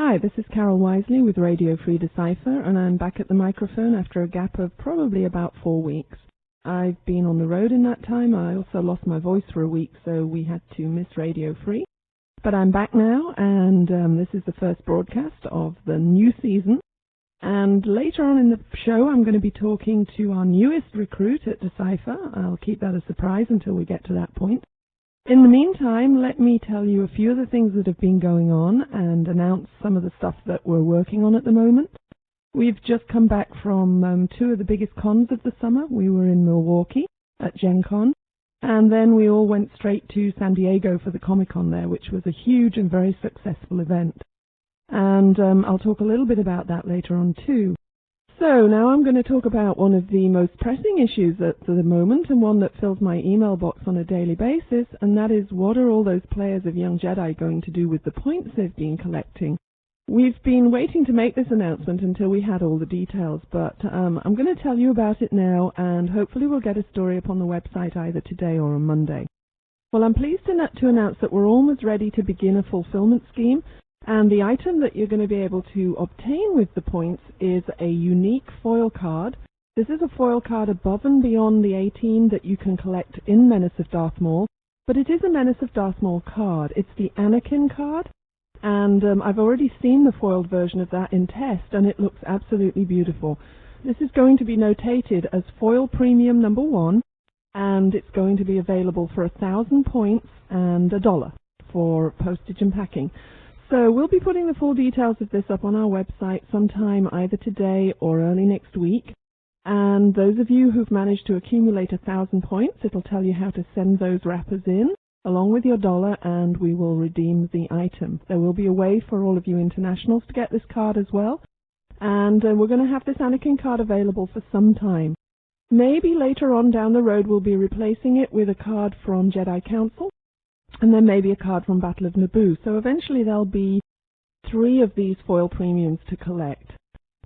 Hi, this is Carol Wisely with Radio Free Decipher, and I'm back at the microphone after a gap of probably about 4 weeks. I've been on the road in that time. I also lost my voice for a week, so we had to miss Radio Free. But I'm back now, and this is the first broadcast of the new season. And later on in the show, I'm going to be talking to our newest recruit at Decipher. I'll keep that a surprise until we get to that point. In the meantime, let me tell you a few of the things that have been going on and announce some of the stuff that we're working on at the moment. We've just come back from two of the biggest cons of the summer. We were in Milwaukee at Gen Con, and then we all went straight to San Diego for the Comic-Con there, which was a huge and very successful event. And I'll talk a little bit about that later on too. So now I'm going to talk about one of the most pressing issues at the moment, and one that fills my email box on a daily basis, and that is, what are all those players of Young Jedi going to do with the points they've been collecting? We've been waiting to make this announcement until we had all the details, but I'm going to tell you about it now, and hopefully we'll get a story up on the website either today or on Monday. Well, I'm pleased to announce that we're almost ready to begin a fulfillment scheme. And the item that you're going to be able to obtain with the points is a unique foil card. This is a foil card above and beyond the 18 that you can collect in Menace of Darth Maul, but it is a Menace of Darth Maul card. It's the Anakin card, and I've already seen the foiled version of that in test, and it looks absolutely beautiful. This is going to be notated as Foil Premium number 1, and it's going to be available for 1,000 points and $1 for postage and packing. So we'll be putting the full details of this up on our website sometime either today or early next week. And those of you who've managed to accumulate 1,000 points, it'll tell you how to send those wrappers in along with your $1, and we will redeem the item. There will be a way for all of you internationals to get this card as well. And we're going to have this Anakin card available for some time. Maybe later on down the road we'll be replacing it with a card from Jedi Council, and then maybe a card from Battle of Naboo. So eventually there'll be 3 of these foil premiums to collect.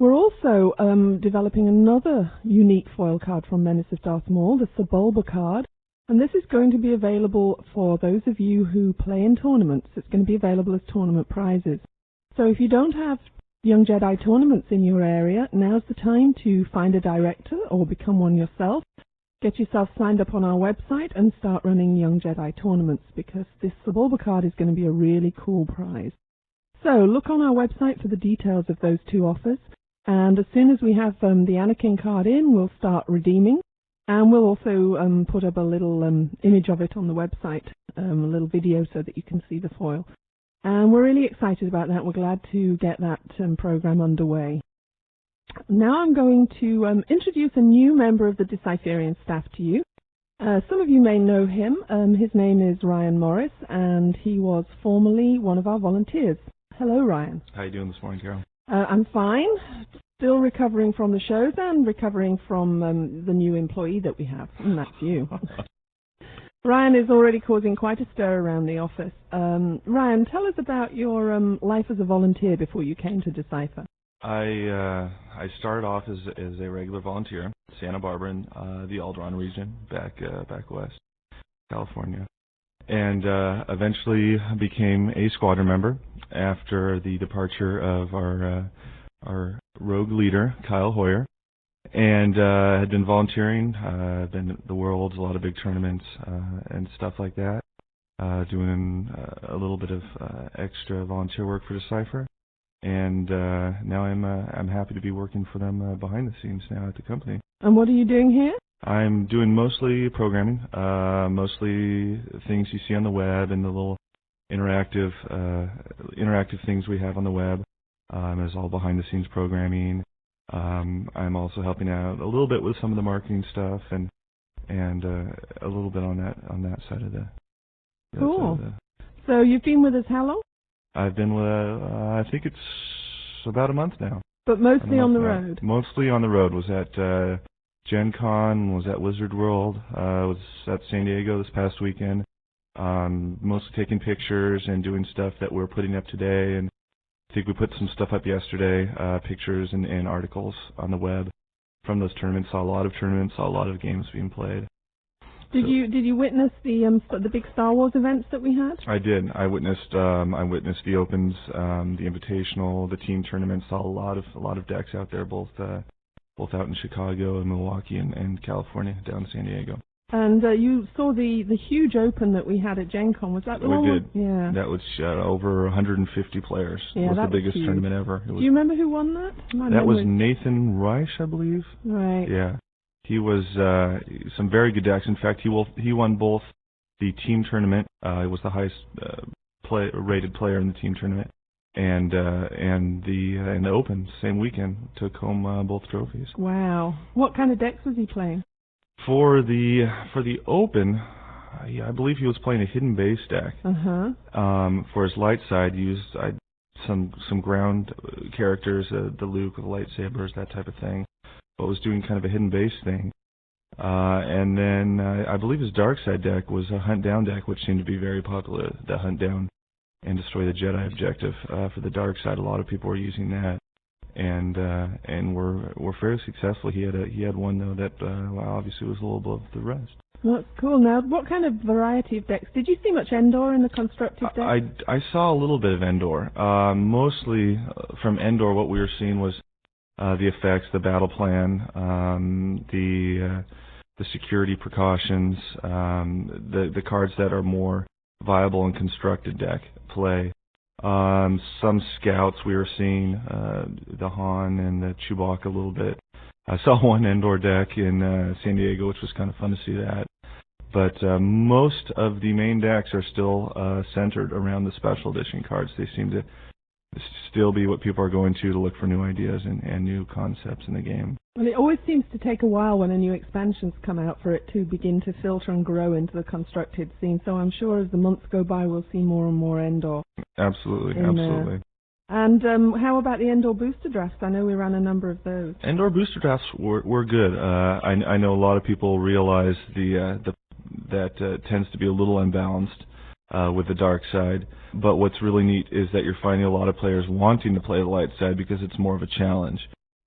We're also developing another unique foil card from Menace of Darth Maul, the Sebulba card, and this is going to be available for those of you who play in tournaments. It's going to be available as tournament prizes. So if you don't have Young Jedi tournaments in your area, now's the time to find a director or become one yourself. Get yourself signed up on our website and start running Young Jedi tournaments, because this Sebulba card is going to be a really cool prize. So look on our website for the details of those 2 offers, and as soon as we have the Anakin card in, we'll start redeeming, and we'll also put up a little image of it on the website, a little video so that you can see the foil. And we're really excited about that. We're glad to get that program underway. Now I'm going to introduce a new member of the Decipherian staff to you. Some of you may know him. His name is Ryan Morris, and he was formerly one of our volunteers. Hello, Ryan. How are you doing this morning, Carol? I'm fine. Still recovering from the shows and recovering from the new employee that we have, and that's you. Ryan is already causing quite a stir around the office. Ryan, tell us about your life as a volunteer before you came to Decipher. I started off as a regular volunteer in Santa Barbara in the Alderaan region, back west, California, and eventually became a squadron member after the departure of our rogue leader, Kyle Hoyer, and had been volunteering, been at the Worlds, a lot of big tournaments and stuff like that, doing a little bit of extra volunteer work for Decipher. And now I'm happy to be working for them behind the scenes now at the company. And what are you doing here? I'm doing mostly programming, mostly things you see on the web and the little interactive things we have on the web. It's all behind the scenes programming. I'm also helping out a little bit with some of the marketing stuff and a little bit on that side of the. Cool. So you've been with us how long? I've been with, I think it's about a month now. But mostly on the road? Mostly on the road. Was at Gen Con, was at Wizard World, was at San Diego this past weekend. Mostly taking pictures and doing stuff that we're putting up today. And I think we put some stuff up yesterday, pictures and articles on the web from those tournaments. Saw a lot of tournaments, saw a lot of games being played. Did you witness the big Star Wars events that we had? I did. I witnessed the Opens, the Invitational, the team tournament. Saw a lot of decks out there, both out in Chicago and Milwaukee and California, down in San Diego. And you saw the huge Open that we had at Gen Con. Was that the one? We did. Yeah. That was over 150 players. Yeah, it was that the biggest huge. tournament ever. Do you remember who won that? That was Nathan Reich, I believe. Right. Yeah. He was some very good decks. In fact, he won both the team tournament. He was the highest rated player in the team tournament, and the Open same weekend. Took home both trophies. Wow. What kind of decks was he playing? For the Open, I believe he was playing a hidden base deck. For his light side, he used some ground characters, the Luke with the lightsabers, that type of thing. But was doing kind of a hidden base thing. And then I believe his dark side deck was a hunt down deck, which seemed to be very popular. The hunt down and destroy the Jedi objective for the dark side. A lot of people were using that, and were fairly successful. He had one though that obviously was a little above the rest. Well, that's cool. Now, what kind of variety of decks? Did you see much Endor in the constructed deck? I saw a little bit of Endor. Mostly from Endor, what we were seeing was the effects, the battle plan, the security precautions, the cards that are more viable in constructed deck play. Some scouts we were seeing, the Han and the Chewbacca a little bit. I saw one Endor deck in San Diego, which was kind of fun to see that. But most of the main decks are still centered around the special edition cards. They seem to still be what people are going to look for new ideas and new concepts in the game. Well, it always seems to take a while when a new expansion's come out for it to begin to filter and grow into the constructed scene. So I'm sure as the months go by, we'll see more and more Endor. Absolutely, absolutely. And how about the Endor booster drafts? I know we ran a number of those. Endor booster drafts were good. I know a lot of people realize that tends to be a little unbalanced with the dark side. But what's really neat is that you're finding a lot of players wanting to play the light side because it's more of a challenge.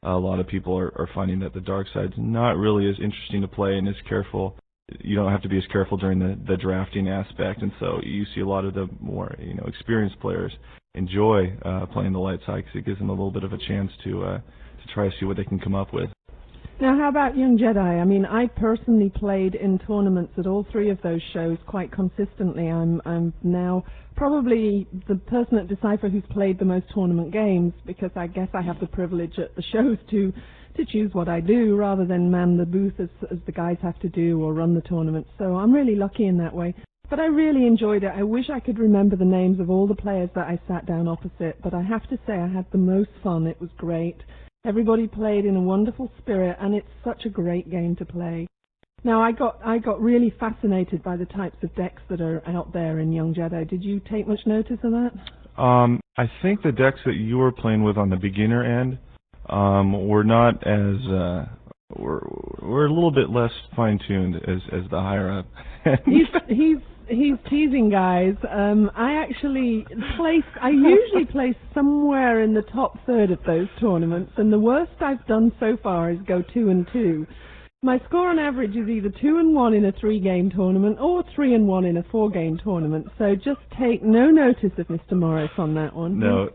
A lot of people are finding that the dark side's not really as interesting to play and as careful. You don't have to be as careful during the drafting aspect, and so you see a lot of the more experienced players enjoy playing the light side because it gives them a little bit of a chance to try to see what they can come up with. Now, how about Young Jedi? I mean, I personally played in tournaments at all three of those shows quite consistently. I'm now probably the person at Decipher who's played the most tournament games because I guess I have the privilege at the shows to choose what I do rather than man the booth as the guys have to do or run the tournament. So I'm really lucky in that way. But I really enjoyed it. I wish I could remember the names of all the players that I sat down opposite, but I have to say I had the most fun. It was great. Everybody played in a wonderful spirit, and it's such a great game to play. Now, I got really fascinated by the types of decks that are out there in Young Jedi. Did you take much notice of that? I think the decks that you were playing with on the beginner end were not as were a little bit less fine-tuned as the higher up. He's teasing, guys. I usually place somewhere in the top third of those tournaments, and the worst I've done so far is go 2-2. My score on average is either 2-1 in a 3-game tournament or 3-1 in a 4-game tournament. So just take no notice of Mr. Morris on that one. No.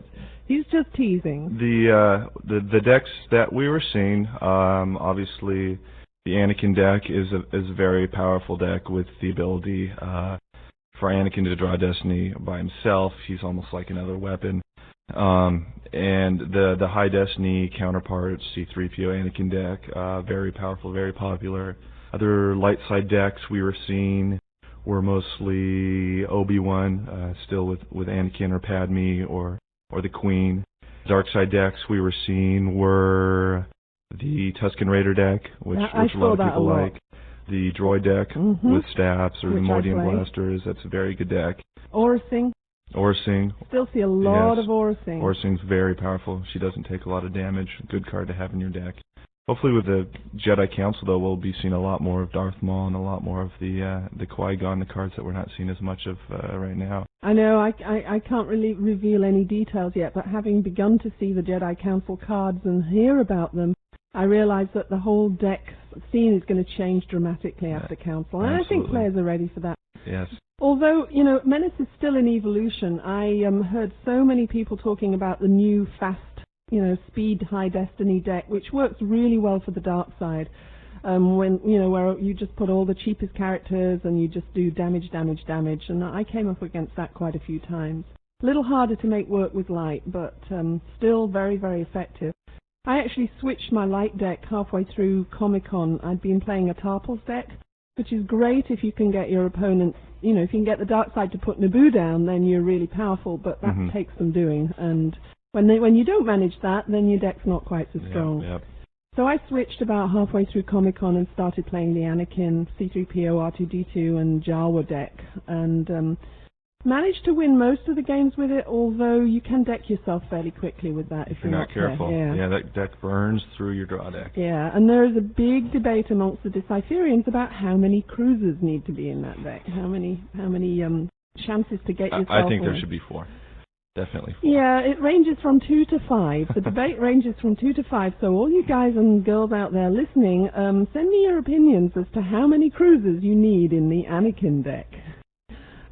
He's just teasing. The decks that we were seeing, obviously, the Anakin deck is a very powerful deck with the ability for Anakin to draw Destiny by himself. He's almost like another weapon. And the High Destiny counterpart, C-3PO Anakin deck, very powerful, very popular. Other light side decks we were seeing were mostly Obi-Wan, still with Anakin or Padme or the Queen. Dark side decks we were seeing were the Tusken Raider deck, which a lot of people like. The droid deck with staffs or the Mordian blasters, that's a very good deck. Orsing. Still see a lot of Orsing. Orsing's very powerful. She doesn't take a lot of damage. Good card to have in your deck. Hopefully with the Jedi Council, though, we'll be seeing a lot more of Darth Maul and a lot more of the Qui-Gon, the cards that we're not seeing as much of right now. I know, I can't really reveal any details yet, but having begun to see the Jedi Council cards and hear about them, I realize that the whole deck scene is going to change dramatically after Council, and I think players are ready for that. Yes. Although, Menace is still in evolution. I heard so many people talking about the new fast, speed high destiny deck, which works really well for the dark side. When where you just put all the cheapest characters and you just do damage, and I came up against that quite a few times. A little harder to make work with light, but still very, very effective. I actually switched my light deck halfway through Comic-Con. I'd been playing a Tarpals deck, which is great if you can get your opponents, if you can get the dark side to put Naboo down, then you're really powerful, but that takes some doing. And when you don't manage that, then your deck's not quite so strong. Yep. So I switched about halfway through Comic-Con and started playing the Anakin, C-3PO, R2-D2, and Jawa deck, and managed to win most of the games with it, although you can deck yourself fairly quickly with that if you're not careful. Yeah, that deck burns through your draw deck. Yeah, and there is a big debate amongst the Decipherians about how many cruisers need to be in that deck, how many chances to get yourself I think there should be 4. Definitely 4. Yeah, it ranges from 2 to 5. The debate ranges from 2 to 5, so all you guys and girls out there listening, send me your opinions as to how many cruisers you need in the Anakin deck.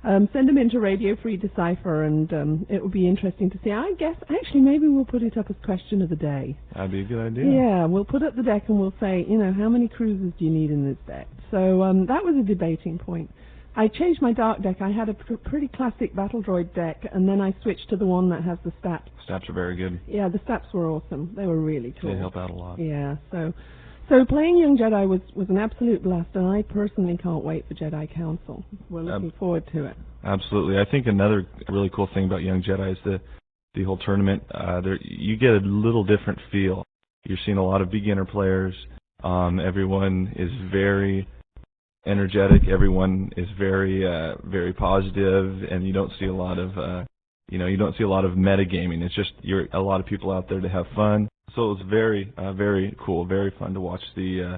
Send them into Radio Free Decipher, and it will be interesting to see. I guess, actually, maybe we'll put it up as question of the day. That'd be a good idea. Yeah, we'll put up the deck and we'll say, how many cruisers do you need in this deck? So that was a debating point. I changed my dark deck. I had a pretty classic Battle Droid deck, and then I switched to the one that has the stats. Stats are very good. Yeah, the stats were awesome. They were really cool. They help out a lot. Yeah, so playing Young Jedi was an absolute blast, and I personally can't wait for Jedi Council. We're looking forward to it. Absolutely. I think another really cool thing about Young Jedi is the whole tournament. You get a little different feel. You're seeing a lot of beginner players. Everyone is very energetic. Everyone is very very positive, and you don't see a lot of metagaming. It's just a lot of people out there to have fun. So it was very very cool, very fun to watch the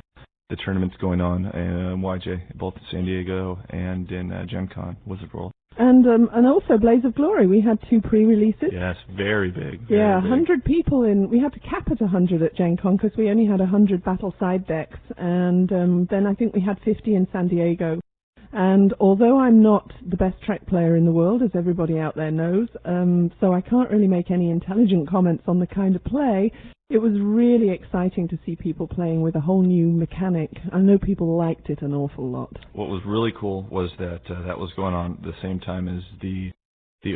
tournaments going on in YJ, both in San Diego and in Gen Con, Wizard World. And also Blaze of Glory. We had 2 pre-releases. Yes, very big. Yeah, big. 100 people in. We had to cap at 100 at Gen Con because we only had 100 battle side decks, and then I think we had 50 in San Diego. And although I'm not the best Trek player in the world, as everybody out there knows, so I can't really make any intelligent comments on the kind of play, it was really exciting to see people playing with a whole new mechanic. I know people liked it an awful lot. What was really cool was that that was going on at the same time as the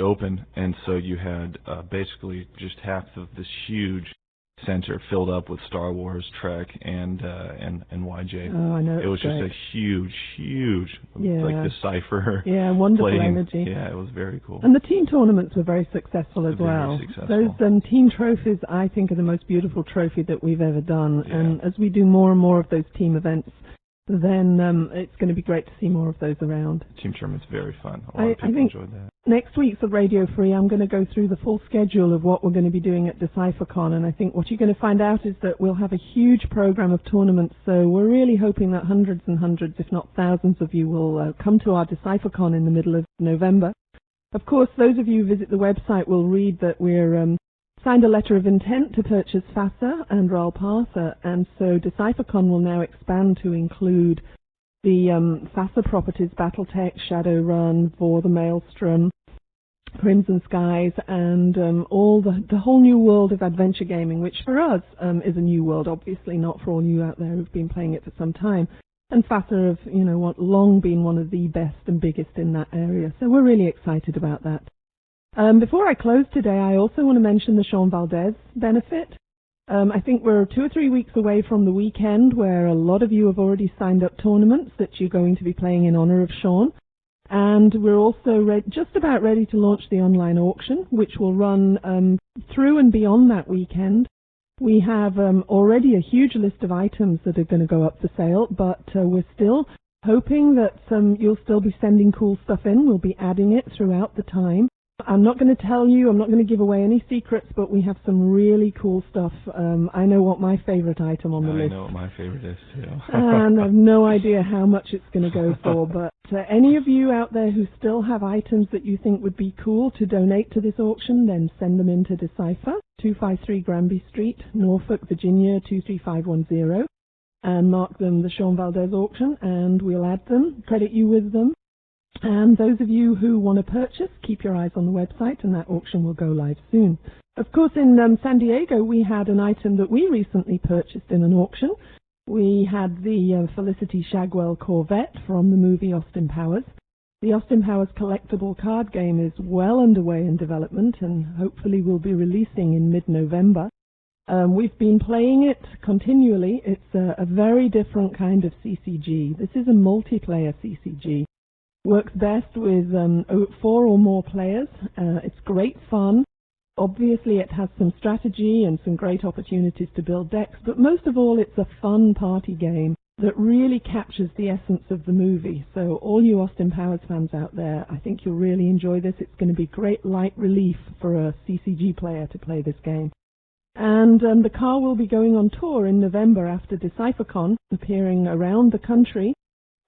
Open, and so you had basically just half of this huge center filled up with Star Wars, Trek, and YJ. Oh, I know. It was great. just a huge, like Decipher. Yeah, wonderful playing. energy. Yeah, it was very cool. And the team tournaments were very successful as well. Successful. Those team trophies, I think, are the most beautiful trophy that we've ever done. Yeah. And as we do more and more of those team events, then it's going to be great to see more of those around. Team tournament's very fun. A lot of people enjoyed that. Next week for Radio Free, I'm going to go through the full schedule of what we're going to be doing at DecipherCon, and I think what you're going to find out is that we'll have a huge program of tournaments, so we're really hoping that hundreds and hundreds, if not thousands of you will come to our DecipherCon in the middle of November. Of course, those of you who visit the website will read that we're signed a letter of intent to purchase FASA and Ral Parsa, and so DecipherCon will now expand to include the FASA properties, Battletech, Shadowrun, Vor the Maelstrom, Crimson Skies, and all the whole new world of adventure gaming, which for us is a new world, obviously not for all you out there who've been playing it for some time. And FASA have, long been one of the best and biggest in that area, so we're really excited about that. Before I close today, I also want to mention the Shawn Valdez benefit. I think we're 2 or 3 weeks away from the weekend where a lot of you have already signed up tournaments that you're going to be playing in honor of Shawn. And we're also just about ready to launch the online auction, which will run through and beyond that weekend. We have already a huge list of items that are going to go up for sale, but we're still hoping that you'll still be sending cool stuff in. We'll be adding it throughout the time. I'm not going to tell you, I'm not going to give away any secrets, but we have some really cool stuff. I know what my favorite item on the list. I know what my favorite is, too. And I've no idea how much it's going to go for, but any of you out there who still have items that you think would be cool to donate to this auction, then send them in to Decipher, 253 Granby Street, Norfolk, Virginia, 23510. and mark them the Shawn Valdez auction, and we'll add them, credit you with them. And those of you who want to purchase, keep your eyes on the website, and that auction will go live soon. Of course, in San Diego, we had an item that we recently purchased in an auction. We had the Felicity Shagwell Corvette from the movie Austin Powers. The Austin Powers collectible card game is well underway in development and hopefully will be releasing in mid-November. We've been playing it continually. It's a very different kind of CCG. This is a multiplayer CCG. Works best with 4 or more players. It's great fun. Obviously, it has some strategy and some great opportunities to build decks, but most of all, it's a fun party game that really captures the essence of the movie. So all you Austin Powers fans out there, I think you'll really enjoy this. It's going to be great light relief for a CCG player to play this game. And the car will be going on tour in November after DecipherCon, appearing around the country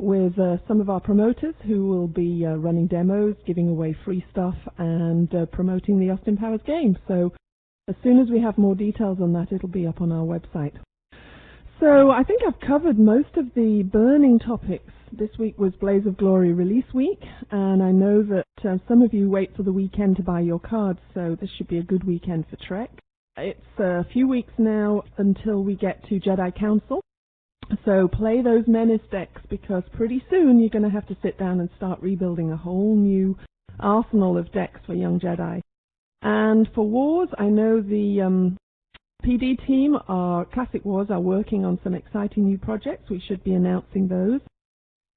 with some of our promoters who will be running demos, giving away free stuff, and promoting the Austin Powers game. So as soon as we have more details on that, it'll be up on our website. So I think I've covered most of the burning topics. This week was Blaze of Glory release week, and I know that some of you wait for the weekend to buy your cards, so this should be a good weekend for Trek. It's a few weeks now until we get to Jedi Council. So play those Menace decks, because pretty soon you're going to have to sit down and start rebuilding a whole new arsenal of decks for Young Jedi. And for Wars, I know the PD team, our Classic Wars, are working on some exciting new projects. We should be announcing those.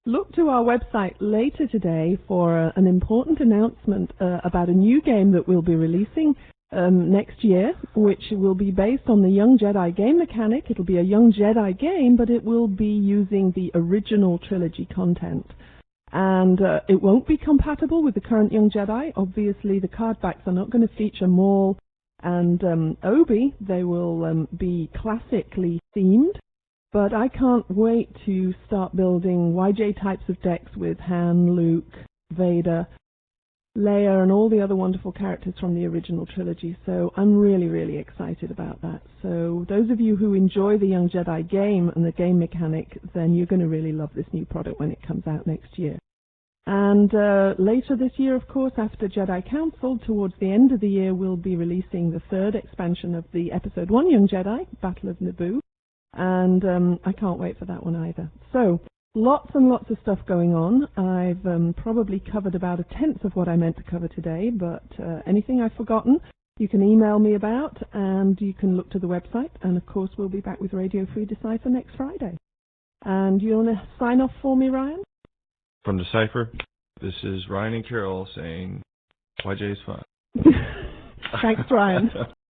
Look to our website later today for an important announcement about a new game that we'll be releasing next year, which will be based on the Young Jedi game mechanic. It'll be a Young Jedi game, but it will be using the original trilogy content. And it won't be compatible with the current Young Jedi. Obviously, the card backs are not going to feature Maul and Obi. They will be classically themed. But I can't wait to start building YJ types of decks with Han, Luke, Vader, Leia, and all the other wonderful characters from the original trilogy. So I'm really, really excited about that. So those of you who enjoy the Young Jedi game and the game mechanic, then you're going to really love this new product when it comes out next year. And later this year, of course, after Jedi Council, towards the end of the year, we'll be releasing the 3rd expansion of the Episode 1 Young Jedi, Battle of Naboo. And I can't wait for that one either. So lots and lots of stuff going on. I've probably covered about 1/10 of what I meant to cover today, but anything I've forgotten, you can email me about, and you can look to the website. And of course, we'll be back with Radio Free Decipher next Friday. And you want to sign off for me, Ryan? From Decipher, this is Ryan and Carol saying, YJ is fun. Thanks, Ryan.